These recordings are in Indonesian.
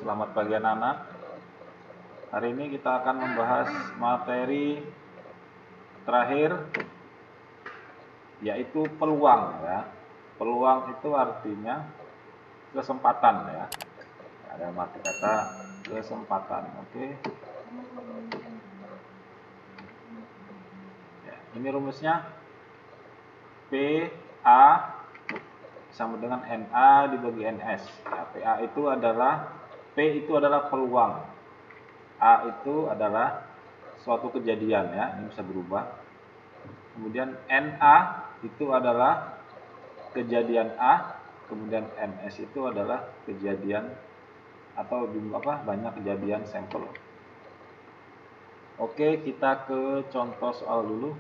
Selamat pagi anak-anak. Hari ini kita akan membahas materi terakhir, yaitu peluang ya. Peluang itu artinya kesempatan ya. Ada arti kata kesempatan. Oke. Ya, ini rumusnya PA sama dengan NA dibagi NS. Ya, PA itu adalah P itu adalah peluang. A itu adalah suatu kejadian ya, ini bisa berubah. Kemudian NA itu adalah kejadian A, kemudian NS itu adalah kejadian atau jumlah banyak kejadian sampel. Oke, kita ke contoh soal dulu.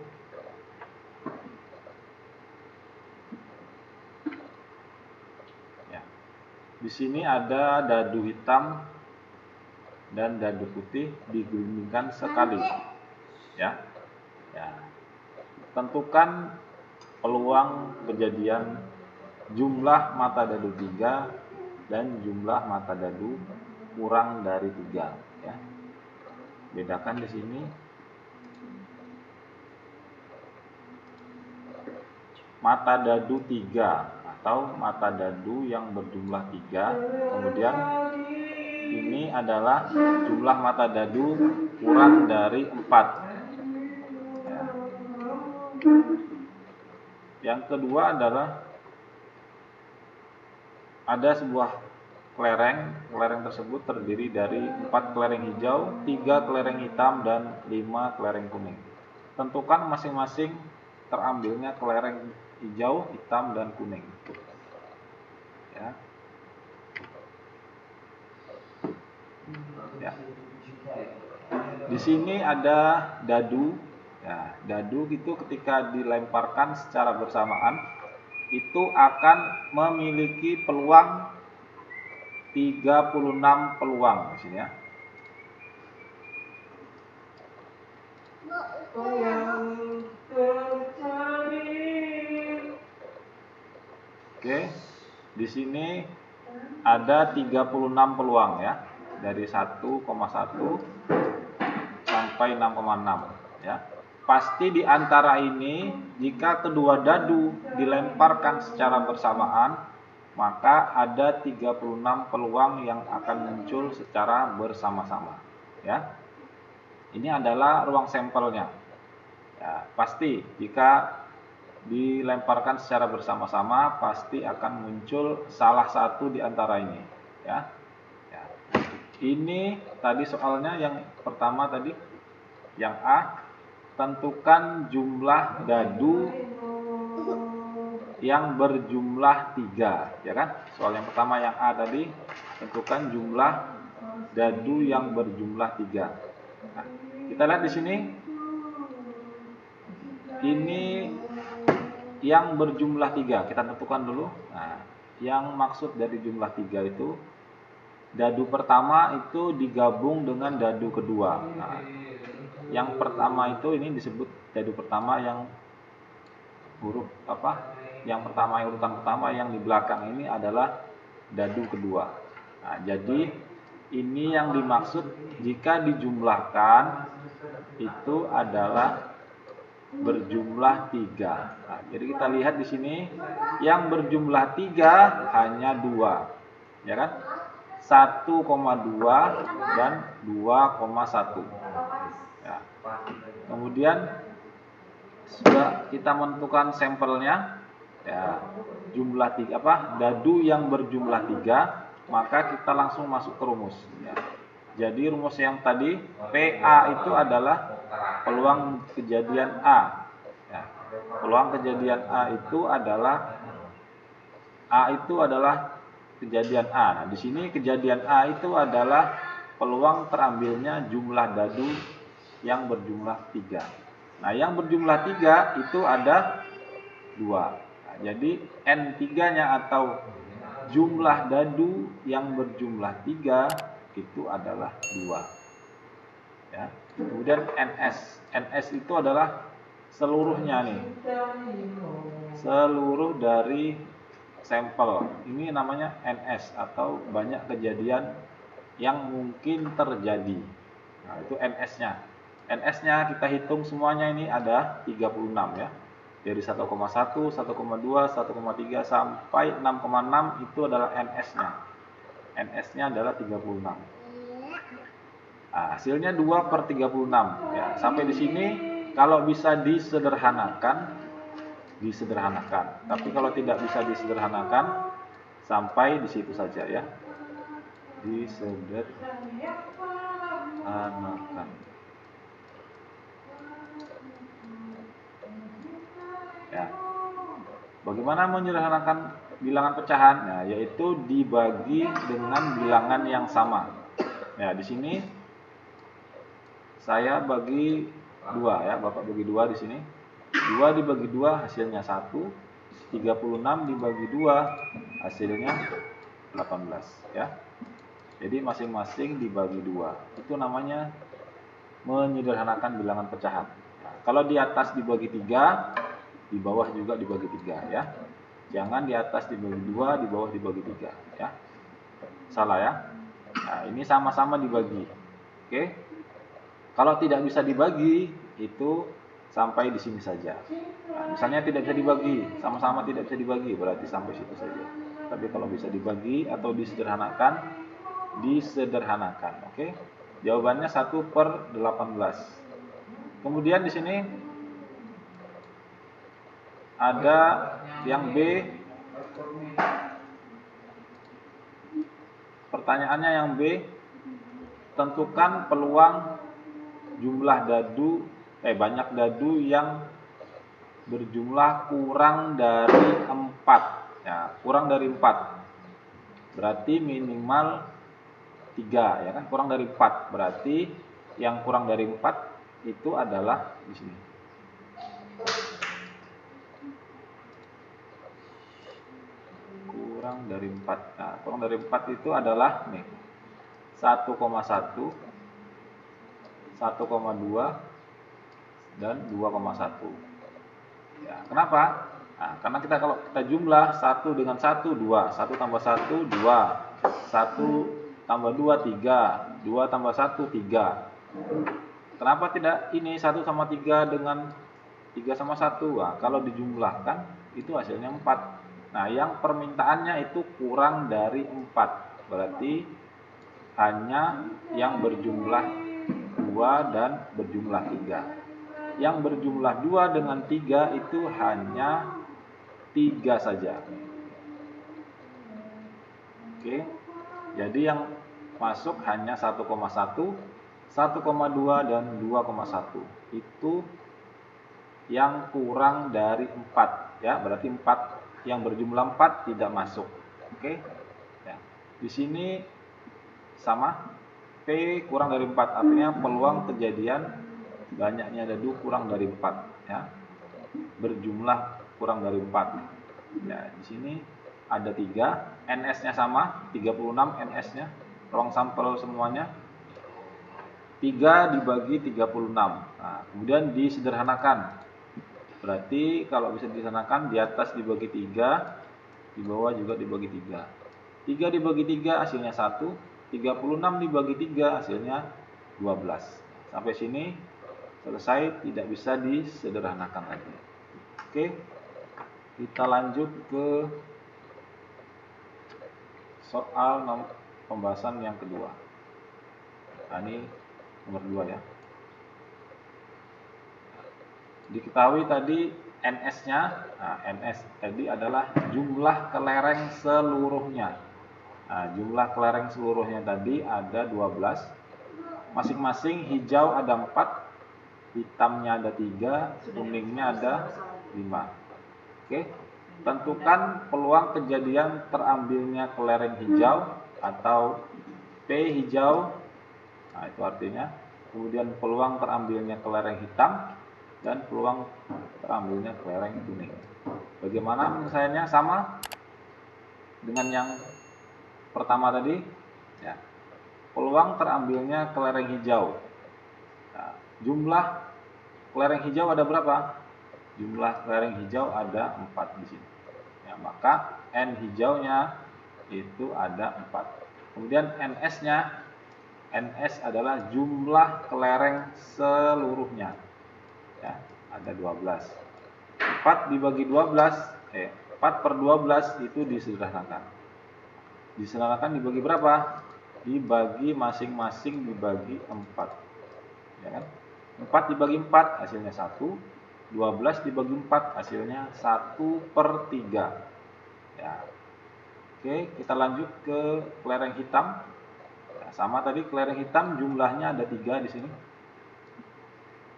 Ya. Di sini ada dadu hitam dan dadu putih digulingkan sekali. Ya. Ya. Tentukan peluang kejadian jumlah mata dadu 3 dan jumlah mata dadu kurang dari 3 ya. Bedakan di sini mata dadu 3 atau mata dadu yang berjumlah 3, kemudian ini adalah jumlah mata dadu kurang dari 4 ya. Yang kedua adalah ada sebuah kelereng tersebut terdiri dari 4 kelereng hijau, 3 kelereng hitam, dan 5 kelereng kuning. Tentukan masing-masing terambilnya kelereng hijau, hitam, dan kuning. Ya. Ya. Di sini ada dadu. Ya, dadu itu ketika dilemparkan secara bersamaan itu akan memiliki peluang 36 peluang di sini ya. Oke. Di sini ada 36 peluang ya. Dari 1,1 sampai 6,6 ya. Pasti di antara ini jika kedua dadu dilemparkan secara bersamaan, maka ada 36 peluang yang akan muncul secara bersama-sama ya. Ini adalah ruang sampelnya ya. Pasti jika dilemparkan secara bersama-sama pasti akan muncul salah satu di antara ini ya. Ya. Ini tadi soalnya yang pertama tadi yang A, tentukan jumlah dadu yang berjumlah 3 ya kan. Soal yang pertama yang A tadi, tentukan jumlah dadu yang berjumlah 3. Nah, kita lihat di sini ini yang berjumlah 3, kita tentukan dulu. Nah, yang maksud dari jumlah 3 itu dadu pertama itu digabung dengan dadu kedua. Nah, yang pertama itu ini disebut dadu pertama, yang huruf yang pertama, urutan pertama, yang di belakang ini adalah dadu kedua. Nah, jadi ini yang dimaksud jika dijumlahkan itu adalah berjumlah 3. Nah, jadi kita lihat di sini yang berjumlah 3 hanya 2. Ya kan? 1,2 dan 2,1. Ya. Kemudian sudah kita menentukan sampelnya ya, jumlah 3 dadu yang berjumlah 3, maka kita langsung masuk ke rumus ya. Jadi rumus yang tadi PA itu adalah peluang kejadian A ya. Peluang kejadian A itu adalah kejadian A. Nah, di sini kejadian A itu adalah peluang terambilnya jumlah dadu yang berjumlah 3. Nah, yang berjumlah 3 itu ada 2. Nah, jadi N3-nya atau jumlah dadu yang berjumlah 3 itu adalah 2. Ya. Kemudian NS itu adalah seluruhnya nih. Seluruh dari sampel. Ini namanya NS atau banyak kejadian yang mungkin terjadi. Nah, itu NS-nya. NS-nya kita hitung semuanya ini ada 36 ya. Dari 1,1, 1,2, 1,3 sampai 6,6 itu adalah NS-nya. NS-nya adalah 36. Nah, hasilnya 2/36 ya. Sampai di sini kalau bisa disederhanakan, disederhanakan. Tapi kalau tidak bisa disederhanakan, sampai di situ saja ya. Disederhanakan. Ya. Bagaimana menyederhanakan bilangan pecahan? Nah, yaitu dibagi dengan bilangan yang sama. Ya, di sini saya bagi 2 ya, Bapak bagi 2 di sini. 2 dibagi 2 hasilnya 1. 36 dibagi 2 hasilnya 18 ya. Jadi masing-masing dibagi 2. Itu namanya menyederhanakan bilangan pecahan. Nah, kalau di atas dibagi 3, di bawah juga dibagi 3 ya. Jangan di atas dibagi 2, di bawah dibagi 3 ya. Salah ya. Nah, ini sama-sama dibagi. Oke. Kalau tidak bisa dibagi, itu sampai di sini saja. Nah, misalnya tidak bisa dibagi, sama-sama tidak bisa dibagi, berarti sampai situ saja. Tapi kalau bisa dibagi atau disederhanakan, disederhanakan. Oke. Jawabannya 1/18. Kemudian di sini ada yang B. Pertanyaannya yang B, tentukan peluang jumlah dadu banyak dadu yang berjumlah kurang dari 4. Ya, kurang dari 4. Berarti minimal 3 ya kan, kurang dari 4. Berarti yang kurang dari 4 itu adalah di sini. Kurang dari 4. Nah, kurang dari 4 itu adalah nih 1,1, 1,2 dan 2,1. Ya, kenapa? Nah, karena kalau kita jumlah 1 dengan 1 2, 1 tambah 1 2, 1 tambah 2 3, 2 tambah 1 3. Kenapa tidak ini 1 sama 3 dengan 3 sama 1? Nah, kalau dijumlahkan itu hasilnya 4. Nah, yang permintaannya itu kurang dari 4. Berarti hanya yang berjumlah 2 dan berjumlah 3. Yang berjumlah 2 dengan 3 itu hanya 3 saja. Oke. Jadi yang masuk hanya 1,1, 1,2 dan 2,1. Itu yang kurang dari 4 ya, berarti 4 yang berjumlah 4 tidak masuk. Oke. Ya. Di sini sama, P kurang dari 4, artinya peluang kejadian banyaknya dadu kurang dari 4 ya. Berjumlah kurang dari 4. Ya, di sini ada 3, NS-nya sama, 36 NS-nya. Ruang sampel semuanya 3 dibagi 36. Nah, kemudian disederhanakan. Berarti kalau bisa disederhanakan, di atas dibagi 3, di bawah juga dibagi 3. 3 dibagi 3 hasilnya 1, 36 dibagi 3 hasilnya 12. Sampai sini selesai, tidak bisa disederhanakan lagi. Oke, kita lanjut ke soal pembahasan yang kedua. Nah, ini nomor 2 ya. Diketahui tadi NS-nya, nah, NS tadi adalah jumlah kelereng seluruhnya. Nah, jumlah kelereng seluruhnya tadi ada 12. Masing-masing hijau ada 4, hitamnya ada 3, kuningnya ada 5. Oke. Tentukan peluang kejadian terambilnya kelereng hijau atau P hijau. Nah, itu artinya. Kemudian peluang terambilnya kelereng hitam dan peluang terambilnya kelereng kuning. Bagaimana penyelesaiannya? Sama dengan yang pertama tadi ya. Peluang terambilnya kelereng hijau. Nah, jumlah kelereng hijau ada berapa? Jumlah kelereng hijau ada 4 di sini. Ya, maka N hijaunya itu ada 4. Kemudian NS-nya NS adalah jumlah kelereng seluruhnya. Ya, ada 12. 4 dibagi 12, 4 per 12 itu disederhanakan. Disederhanakan dibagi berapa? Dibagi masing-masing dibagi 4. Ya kan? 4 dibagi 4 hasilnya 1. 12 dibagi 4 hasilnya 1/3. Ya. Oke, kita lanjut ke kelereng hitam. Nah, sama tadi kelereng hitam jumlahnya ada 3 di sini.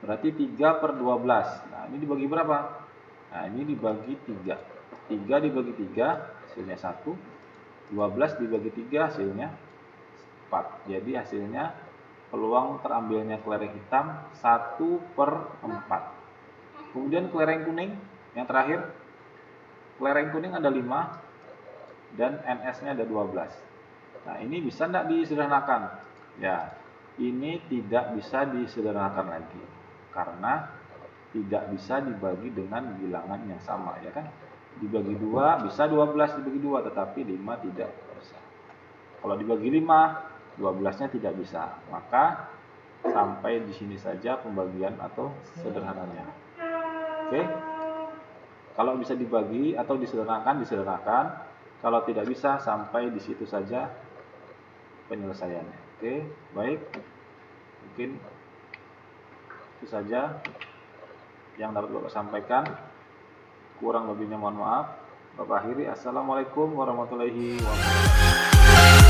Berarti 3/12. Nah, ini dibagi berapa? Nah, ini dibagi 3. 3 dibagi 3 hasilnya 1. 12 dibagi 3 hasilnya 4. Jadi hasilnya peluang terambilnya kelereng hitam 1/4. Kemudian kelereng kuning yang terakhir. Kelereng kuning ada 5 dan NS-nya ada 12. Nah, ini bisa tidak disederhanakan? Ya, ini tidak bisa disederhanakan lagi karena tidak bisa dibagi dengan bilangan yang sama, ya kan? Dibagi 2 bisa 12 dibagi 2, tetapi 5 tidak bisa. Kalau dibagi 5, 12-nya tidak bisa. Maka sampai di sini saja pembagian atau sederhananya. Oke? Kalau bisa dibagi atau disederhanakan, disederhanakan. Kalau tidak bisa, sampai di situ saja penyelesaiannya. Oke, baik. Mungkin itu saja yang dapat Bapak sampaikan. Kurang lebihnya mohon maaf. Bapak akhiri. Assalamualaikum warahmatullahi wabarakatuh.